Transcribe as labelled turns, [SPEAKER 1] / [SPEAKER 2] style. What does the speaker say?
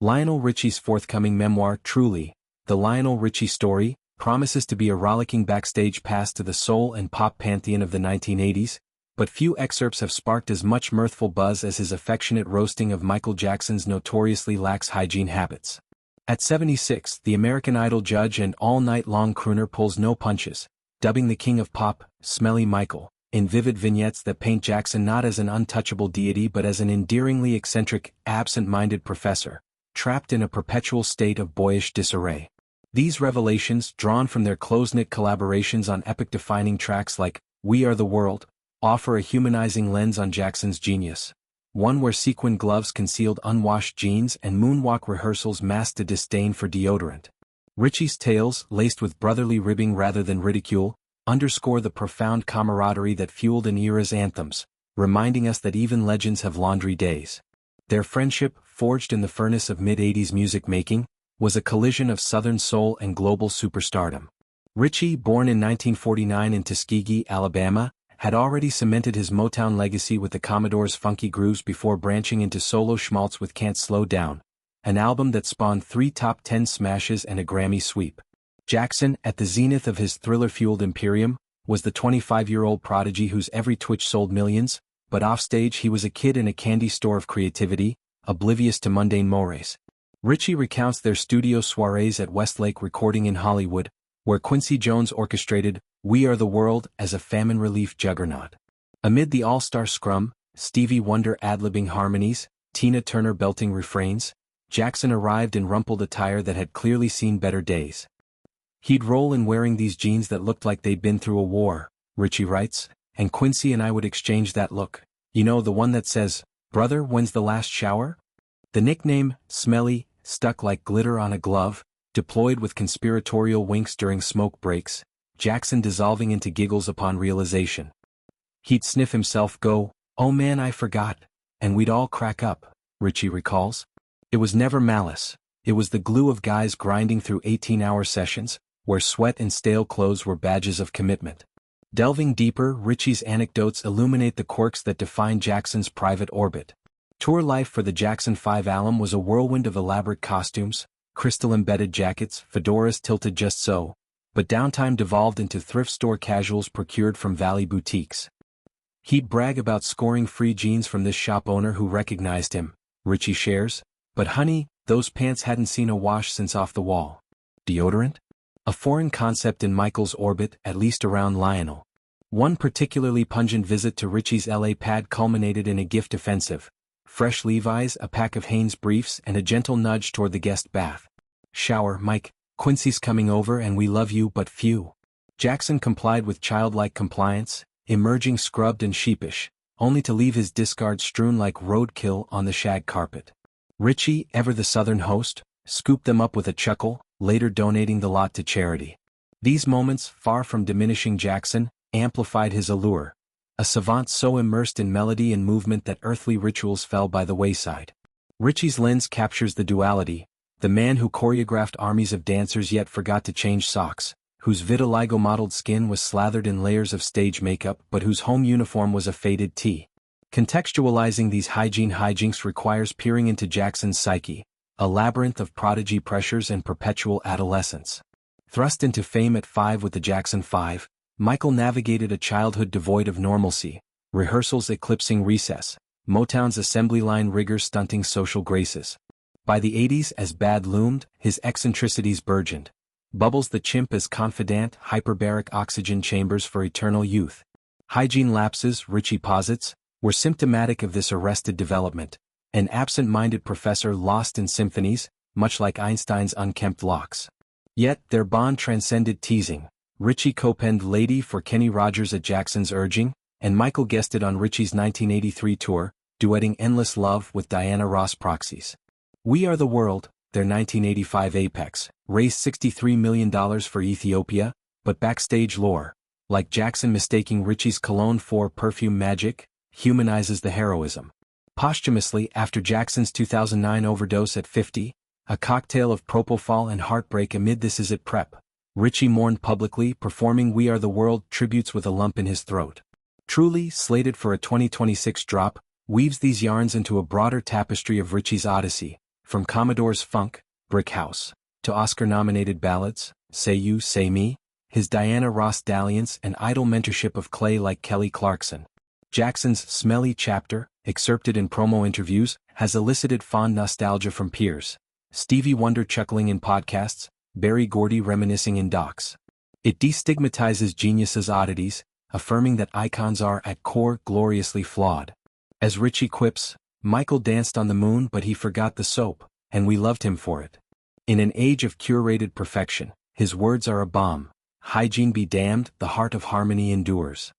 [SPEAKER 1] Lionel Richie's forthcoming memoir, Truly, The Lionel Richie Story, promises to be a rollicking backstage pass to the soul and pop pantheon of the 1980s, but few excerpts have sparked as much mirthful buzz as his affectionate roasting of Michael Jackson's notoriously lax hygiene habits. At 76, the American Idol judge and all-night-long crooner pulls no punches, dubbing the king of pop, Smelly Michael, in vivid vignettes that paint Jackson not as an untouchable deity but as an endearingly eccentric, absent-minded professor, trapped in a perpetual state of boyish disarray. These revelations, drawn from their close-knit collaborations on epic-defining tracks like We Are the World, offer a humanizing lens on Jackson's genius, one where sequin gloves concealed unwashed jeans and moonwalk rehearsals masked a disdain for deodorant. Richie's tales, laced with brotherly ribbing rather than ridicule, underscore the profound camaraderie that fueled an era's anthems, reminding us that even legends have laundry days. Their friendship, forged in the furnace of mid-80s music making, was a collision of Southern soul and global superstardom. Richie, born in 1949 in Tuskegee, Alabama, had already cemented his Motown legacy with the Commodore's funky grooves before branching into solo schmaltz with Can't Slow Down, an album that spawned 3 top 10 smashes and a Grammy sweep. Jackson, at the zenith of his thriller-fueled imperium, was the 25-year-old prodigy whose every twitch sold millions, but offstage he was a kid in a candy store of creativity, oblivious to mundane mores. Richie recounts their studio soirees at Westlake Recording in Hollywood, where Quincy Jones orchestrated We Are the World as a famine relief juggernaut. Amid the all-star scrum, Stevie Wonder ad-libbing harmonies, Tina Turner belting refrains, Jackson arrived in rumpled attire that had clearly seen better days. He'd roll in wearing these jeans that looked like they'd been through a war, Richie writes, and Quincy and I would exchange that look, you know, the one that says, "Brother, when's the last shower?" The nickname, Smelly, stuck like glitter on a glove, deployed with conspiratorial winks during smoke breaks, Jackson dissolving into giggles upon realization. He'd sniff himself go, "Oh man, I forgot," and we'd all crack up, Richie recalls. It was never malice, it was the glue of guys grinding through 18-hour sessions, where sweat and stale clothes were badges of commitment. Delving deeper, Richie's anecdotes illuminate the quirks that define Jackson's private orbit. Tour life for the Jackson 5 album was a whirlwind of elaborate costumes, crystal-embedded jackets, fedoras tilted just so, but downtime devolved into thrift store casuals procured from Valley boutiques. He'd brag about scoring free jeans from this shop owner who recognized him, Richie shares, but honey, those pants hadn't seen a wash since off the wall. Deodorant? A foreign concept in Michael's orbit, at least around Lionel. One particularly pungent visit to Richie's LA pad culminated in a gift offensive. Fresh Levi's, a pack of Hanes briefs, and a gentle nudge toward the guest bath. "Shower, Mike, Quincy's coming over and we love you but few." Jackson complied with childlike compliance, emerging scrubbed and sheepish, only to leave his discard strewn like roadkill on the shag carpet. Richie, ever the Southern host, scooped them up with a chuckle, later donating the lot to charity. These moments, far from diminishing Jackson, amplified his allure. A savant so immersed in melody and movement that earthly rituals fell by the wayside. Richie's lens captures the duality, the man who choreographed armies of dancers yet forgot to change socks, whose vitiligo-mottled skin was slathered in layers of stage makeup but whose home uniform was a faded tee. Contextualizing these hygiene hijinks requires peering into Jackson's psyche, a labyrinth of prodigy pressures and perpetual adolescence. Thrust into fame at 5 with the Jackson 5, Michael navigated a childhood devoid of normalcy, rehearsals eclipsing recess, Motown's assembly line rigor stunting social graces. By the 80s, as bad loomed, his eccentricities burgeoned. Bubbles the chimp as confidant, hyperbaric oxygen chambers for eternal youth. Hygiene lapses, Richie posits, were symptomatic of this arrested development, an absent-minded professor lost in symphonies, much like Einstein's unkempt locks. Yet, their bond transcended teasing. Richie co-penned Lady for Kenny Rogers at Jackson's urging, and Michael guested on Richie's 1983 tour, duetting Endless Love with Diana Ross Proxies. We Are the World, their 1985 apex, raised $63 million for Ethiopia, but backstage lore, like Jackson mistaking Richie's cologne for perfume magic, humanizes the heroism. Posthumously, after Jackson's 2009 overdose at 50, a cocktail of propofol and heartbreak amid this is it prep, Richie mourned publicly, performing We Are the World tributes with a lump in his throat. Truly, slated for a 2026 drop, weaves these yarns into a broader tapestry of Richie's odyssey, From Commodore's Funk, Brick House, to Oscar-nominated ballads, Say You, Say Me, his Diana Ross dalliance and idol mentorship of clay like Kelly Clarkson. Jackson's Smelly chapter, excerpted in promo interviews, has elicited fond nostalgia from peers. Stevie Wonder chuckling in podcasts, Berry Gordy reminiscing in docs. It destigmatizes geniuses' oddities, affirming that icons are at core gloriously flawed. As Richie quips, Michael danced on the moon but he forgot the soap, and we loved him for it. In an age of curated perfection, his words are a balm. Hygiene be damned, the heart of harmony endures.